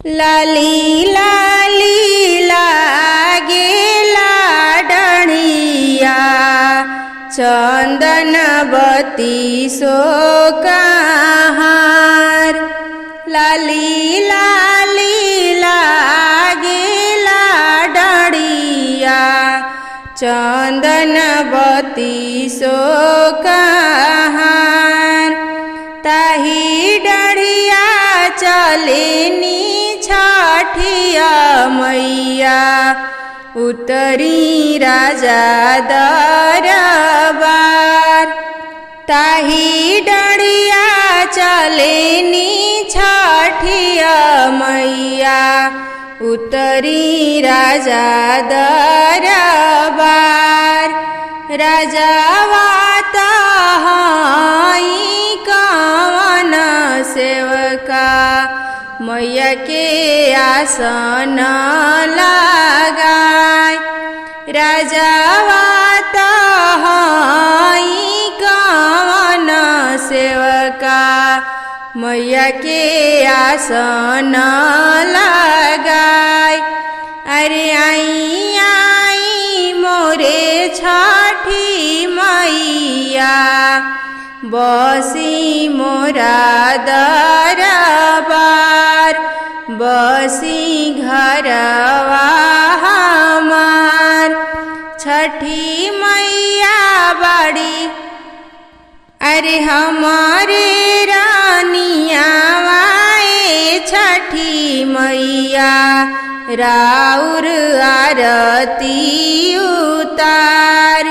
लाली लाली लागेला डणिया चंदन बती सोकाहार। लाली लाली लागेला डणिया चंदन बती सोकाहार। ताही डढ़िया चलेनी छठिया मैया उतरी राजा दरबार। ताही डढ़िया चलेनी छठिया मैया उतरी राजा दरबार। राजावा तहाई कवन सेवका मैया के आसन लगाय। राजावा तहाई कवन सेवका मैया के आसन लगाय। अरे आई आई मोरे छठी मैया बसी मोरा दरबार। बसी घरवा हमार छठी मैया बाड़ी। अरे हमारे रानिया वाए छठी मैया राउर आरती उतार।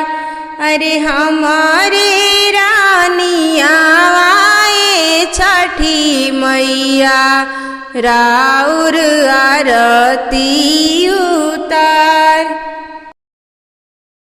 अरे हमारे रानिया वाए छठी मैया राउर आरती